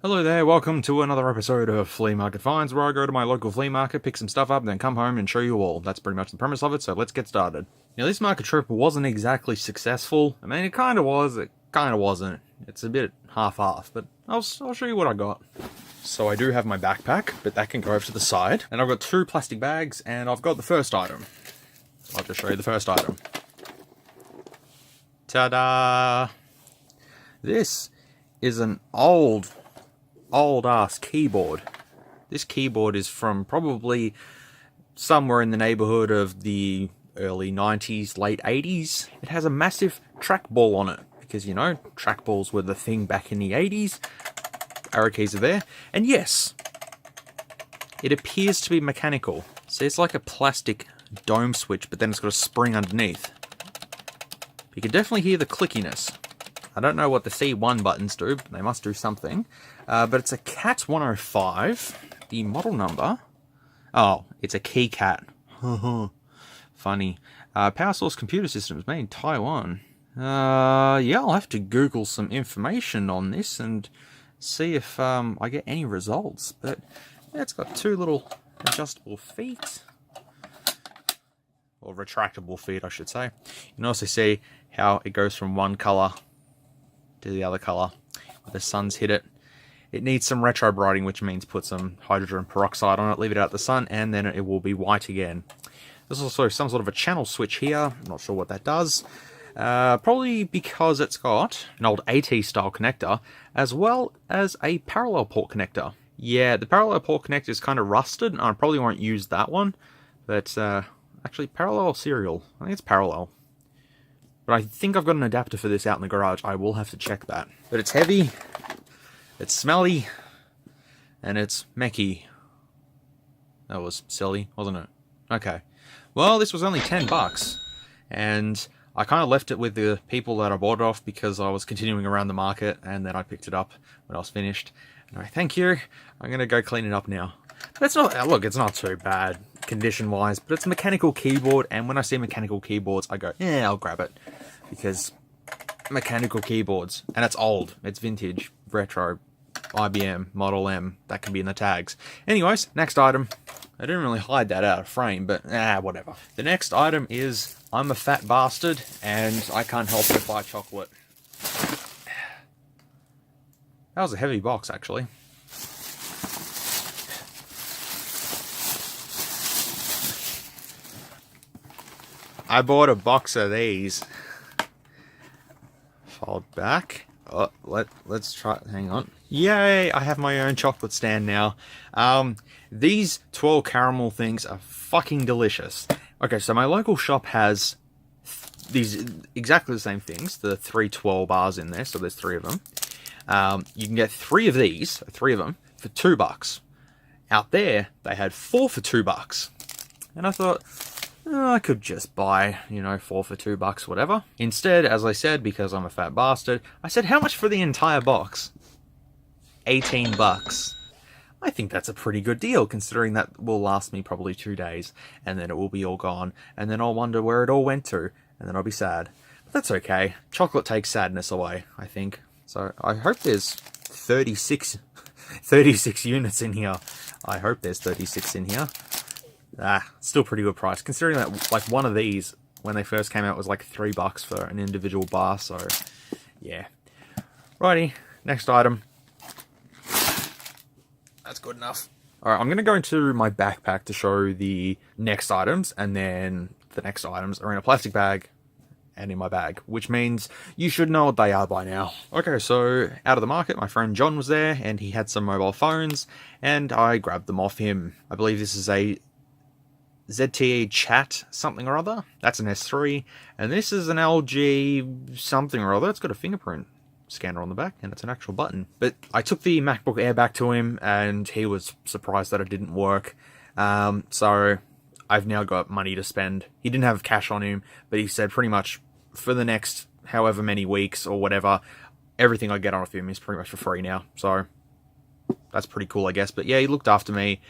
Hello there, welcome to another episode of Flea Market Finds, where I go to my local flea market, pick some stuff up, then come home and show you all. That's pretty much the premise of it, so let's get started. Now, this market trip wasn't exactly successful. I mean, it kind of was, it kind of wasn't. It's a bit half-half, but I'll show you what I got. So I do have my backpack, but that can go over to the side. And I've got two plastic bags, and I've got the first item. I'll just show you the first item. Ta-da! This is an old ass keyboard. This keyboard is from probably somewhere in the neighborhood of the early 90s, late 80s. It has a massive trackball on it because, you know, trackballs were the thing back in the 80s. Arrow keys are there. And yes, it appears to be mechanical. So it's like a plastic dome switch, but then it's got a spring underneath. You can definitely hear the clickiness. I don't know what the C1 buttons do. They must do something. But it's a CAT 105. The model number... Oh, it's a KeyCat. Funny. Power Source Computer Systems, made in Taiwan. Yeah, I'll have to Google some information on this and see if I get any results. But yeah, it's got two little adjustable feet. Or retractable feet, I should say. You can also see how it goes from one colour to the other colour. The sun's hit it. It needs some retro brighting, which means put some hydrogen peroxide on it, leave it out in the sun, and then it will be white again. There's also some sort of a channel switch here. I'm not sure what that does. Probably because it's got an old AT style connector, as well as a parallel port connector. Yeah, the parallel port connector is kind of rusted, and I probably won't use that one. But, actually, parallel or serial? I think it's parallel. But I think I've got an adapter for this out in the garage. I will have to check that. But it's heavy, it's smelly, and it's mechy. That was silly, wasn't it? Okay. Well, this was only $10, and I kind of left it with the people that I bought it off because I was continuing around the market, and then I picked it up when I was finished. And I thank you. I'm going to go clean it up now. But it's not, look, it's not too bad condition-wise, but it's a mechanical keyboard, and when I see mechanical keyboards, I go, yeah, I'll grab it. Because mechanical keyboards, and it's old, it's vintage, retro, IBM, Model M, that can be in the tags. Anyways, next item. I didn't really hide that out of frame, but whatever. The next item is, I'm a fat bastard, and I can't help but buy chocolate. That was a heavy box, actually. I bought a box of these. Fold back. Oh, let's try. Hang on. Yay! I have my own chocolate stand now. These 12 caramel things are fucking delicious. Okay, so my local shop has these exactly the same things. The 312 bars in there, so there's 3 of them. You can get 3 of these, 3 of them, for $2. Out there, they had 4 for $2, and I thought, I could just buy, 4 for $2, whatever. Instead, as I said, because I'm a fat bastard, I said, how much for the entire box? $18. I think that's a pretty good deal, considering that will last me probably 2 days, and then it will be all gone, and then I'll wonder where it all went to, and then I'll be sad. But that's okay. Chocolate takes sadness away, I think. So I hope there's 36 units in here. I hope there's 36 in here. Still pretty good price, considering that, like, one of these, when they first came out, was like $3 for an individual bar, so, yeah. Righty, next item. That's good enough. Alright, I'm going to go into my backpack to show the next items, and then the next items are in a plastic bag and in my bag, which means you should know what they are by now. Okay, so out of the market, my friend John was there, and he had some mobile phones, and I grabbed them off him. I believe this is a ZTE Chat something or other. That's an S3, and this is an LG something or other. It's got a fingerprint scanner on the back, and it's an actual button. But I took the MacBook Air back to him, and he was surprised that it didn't work. So I've now got money to spend. He didn't have cash on him, but he said pretty much for the next however many weeks or whatever, everything I get off him is pretty much for free now. So that's pretty cool, I guess. But yeah, he looked after me.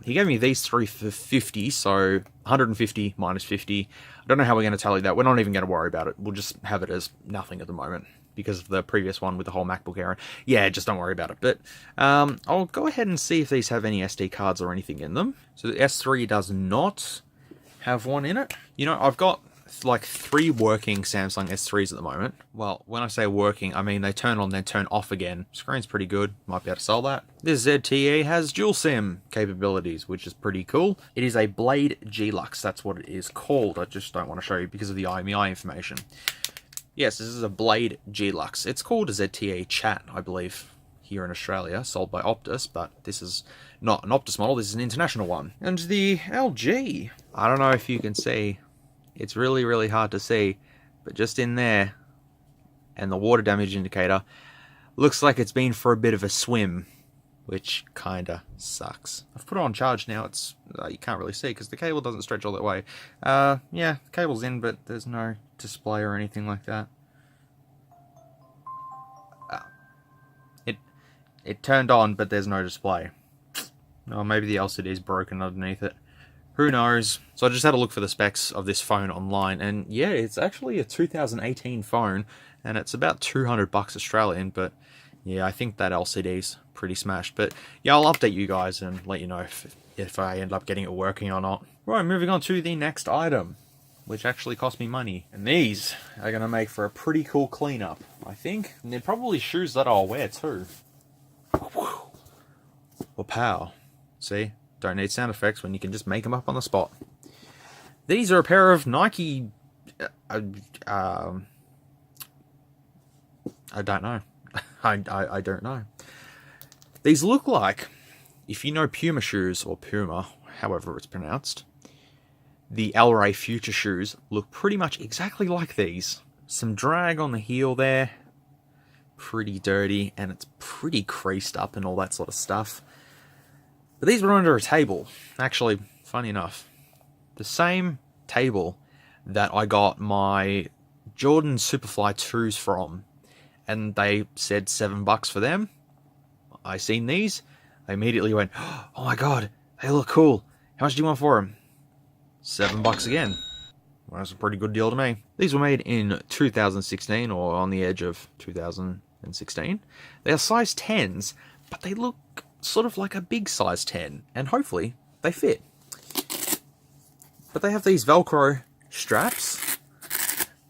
He gave me these 3 for 50, so 150 minus 50. I don't know how we're going to tally that. We're not even going to worry about it. We'll just have it as nothing at the moment. because of the previous one with the whole MacBook Air. Yeah, just don't worry about it. But I'll go ahead and see if these have any SD cards or anything in them. So the S3 does not have one in it. You know, I've got like 3 working Samsung S3s at the moment. Well, when I say working, I mean they turn on, then turn off again. Screen's pretty good. Might be able to sell that. This ZTE has dual SIM capabilities, which is pretty cool. It is a Blade G-Lux. That's what it is called. I just don't want to show you because of the IMEI information. Yes, this is a Blade G-Lux. It's called a ZTE Chat, I believe, here in Australia, sold by Optus, but this is not an Optus model, this is an international one. And the LG, I don't know if you can see, it's really, really hard to see, but just in there, and the water damage indicator, looks like it's been for a bit of a swim, which kinda sucks. I've put it on charge now, it's you can't really see because the cable doesn't stretch all that way. Yeah, the cable's in, but there's no display or anything like that. It turned on, but there's no display. Or maybe the LCD is broken underneath it. Who knows? So I just had a look for the specs of this phone online, and yeah, it's actually a 2018 phone, and it's about 200 bucks Australian, but yeah, I think that LCD's pretty smashed. But yeah, I'll update you guys and let you know if I end up getting it working or not. Right, moving on to the next item, which actually cost me money. And these are going to make for a pretty cool cleanup, I think. And they're probably shoes that I'll wear too. Or pow. See? Don't need sound effects when you can just make them up on the spot. These are a pair of Nike... I don't know. I don't know. These look like, if you know Puma shoes, or Puma, however it's pronounced, the El Rey Future shoes look pretty much exactly like these. Some drag on the heel there. Pretty dirty, and it's pretty creased up and all that sort of stuff. But these were under a table. Actually, funny enough, the same table that I got my Jordan Superfly 2s from, and they said $7 for them. I seen these, I immediately went, oh my god, they look cool. How much do you want for them? $7 again. Well, that's a pretty good deal to me. These were made in 2016, or on the edge of 2016. They are size 10s, but they look sort of like a big size 10, and hopefully they fit. But they have these Velcro straps.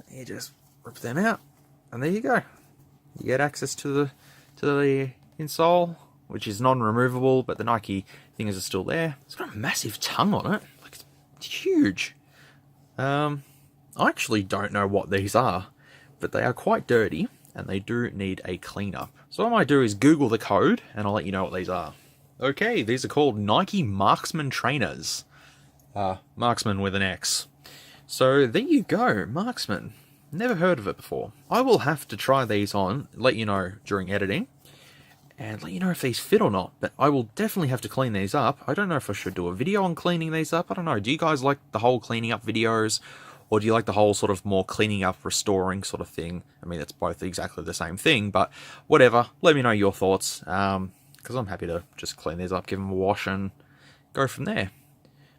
You just rip them out, and there you go. You get access to the insole, which is non-removable, but the Nike things are still there. It's got a massive tongue on it, like it's huge. I actually don't know what these are, but they are quite dirty, and they do need a cleanup. So what I might do is Google the code, and I'll let you know what these are. Okay, these are called Nike Marksman Trainers. Marksman with an X. So there you go, Marksman. Never heard of it before. I will have to try these on, let you know during editing, and let you know if these fit or not, but I will definitely have to clean these up. I don't know if I should do a video on cleaning these up. I don't know. Do you guys like the whole cleaning up videos? Or do you like the whole sort of more cleaning up, restoring sort of thing? I mean, it's both exactly the same thing, but whatever. Let me know your thoughts, because I'm happy to just clean these up, give them a wash, and go from there.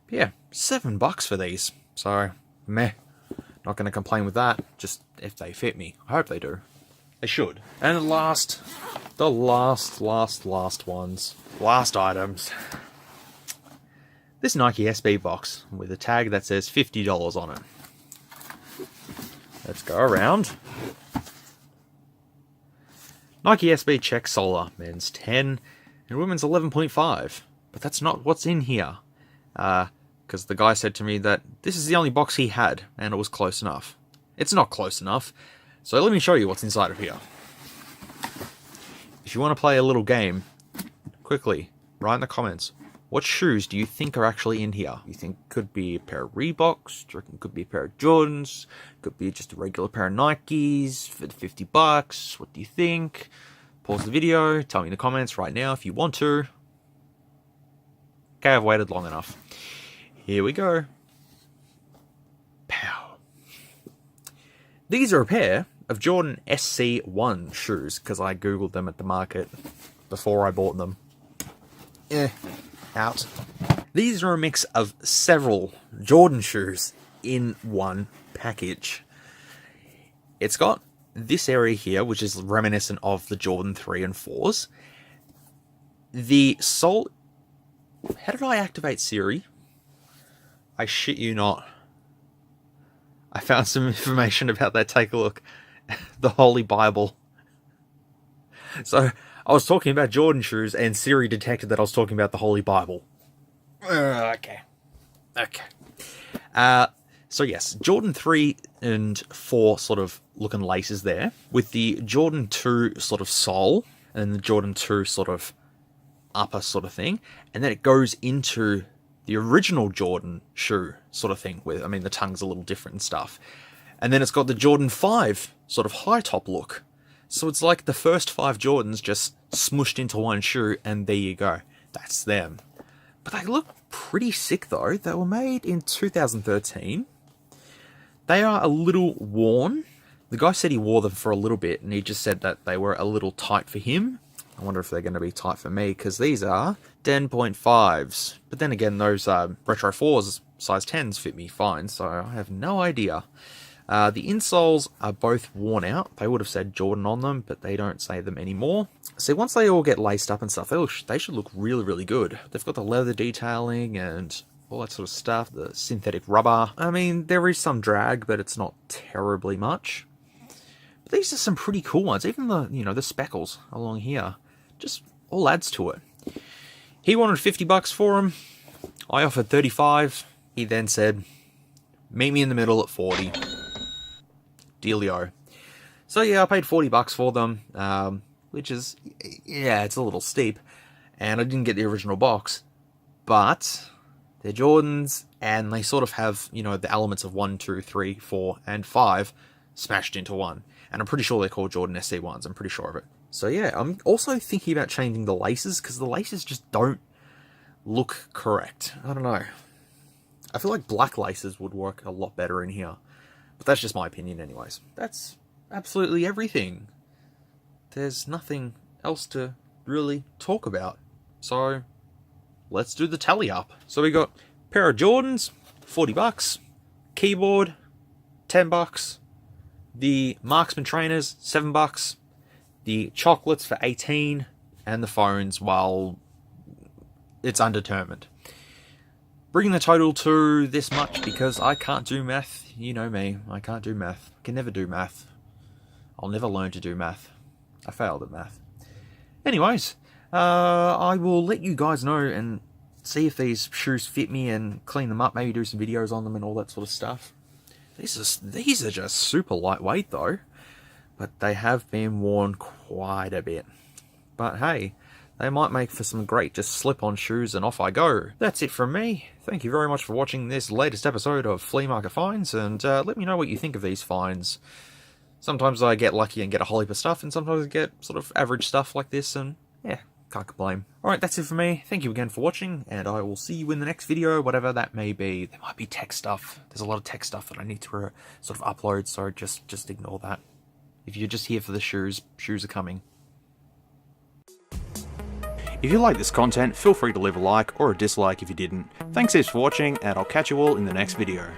But yeah, $7 for these. So, meh. Not going to complain with that, just if they fit me. I hope they do. They should. And the last ones. Last items. This Nike SB box with a tag that says $50 on it. Let's go around. Nike SB Check Solar, men's 10 and women's 11.5. But that's not what's in here. Because the guy said to me that this is the only box he had, and it was close enough. It's not close enough, so let me show you what's inside of here. If you want to play a little game, quickly, write in the comments, what shoes do you think are actually in here? You think could be a pair of Reeboks, do you reckon could be a pair of Jordans, could be just a regular pair of Nikes for the $50, what do you think? Pause the video, tell me in the comments right now if you want to. Okay, I've waited long enough. Here we go. Pow. These are a pair of Jordan SC1 shoes, because I googled them at the market before I bought them. Out. These are a mix of several Jordan shoes in one package. It's got this area here, which is reminiscent of the Jordan 3 and 4s, the sole... How did I activate Siri? I shit you not. I found some information about that. Take a look. The Holy Bible. So, I was talking about Jordan shoes, and Siri detected that I was talking about the Holy Bible. Okay. So yes, Jordan 3 and 4 sort of looking laces there, with the Jordan 2 sort of sole, and the Jordan 2 sort of upper sort of thing, and then it goes into the original Jordan shoe sort of thing, with, I mean, the tongue's a little different and stuff. And then it's got the Jordan 5 sort of high top look. So it's like the first 5 Jordans just smushed into one shoe, and there you go. That's them. But they look pretty sick though. They were made in 2013. They are a little worn. The guy said he wore them for a little bit, and he just said that they were a little tight for him. I wonder if they're going to be tight for me, because these are 10.5s. But then again, those Retro 4s size 10s fit me fine, so I have no idea. The insoles are both worn out. They would have said Jordan on them, but they don't say them anymore. So once they all get laced up and stuff, they should look really, really good. They've got the leather detailing and all that sort of stuff, the synthetic rubber. I mean, there is some drag, but it's not terribly much. But these are some pretty cool ones. Even the, you know, the speckles along here, just all adds to it. He wanted $50 for them. I offered 35. He then said, meet me in the middle at 40. Dealio. So yeah, I paid $40 for them, which is, yeah, it's a little steep. And I didn't get the original box, but they're Jordans, and they sort of have, you know, the elements of 1, 2, 3, 4, and 5 smashed into one. And I'm pretty sure they're called Jordan SC1s, I'm pretty sure of it. So yeah, I'm also thinking about changing the laces, because the laces just don't look correct. I don't know. I feel like black laces would work a lot better in here. But that's just my opinion anyways. That's absolutely everything. There's nothing else to really talk about. So, let's do the tally up. So we got a pair of Jordans, $40. Keyboard, $10. The Marksman trainers, $7. The chocolates for $18. And the phones, well, it's undetermined. Bringing the total to this much because I can't do math. You know me, I can't do math. I can never do math. I'll never learn to do math. I failed at math. Anyways, I will let you guys know and see if these shoes fit me and clean them up. Maybe do some videos on them and all that sort of stuff. These are just super lightweight though. But they have been worn quite a bit. But hey, they might make for some great just slip-on shoes, and off I go. That's it from me. Thank you very much for watching this latest episode of Flea Market Finds, and let me know what you think of these finds. Sometimes I get lucky and get a whole heap of stuff, and sometimes I get sort of average stuff like this, and yeah, can't complain. Alright, that's it for me. Thank you again for watching, and I will see you in the next video, whatever that may be. There might be tech stuff. There's a lot of tech stuff that I need to sort of upload, so just ignore that. If you're just here for the shoes are coming. If you like this content, feel free to leave a like or a dislike if you didn't. Thanks heaps for watching, and I'll catch you all in the next video.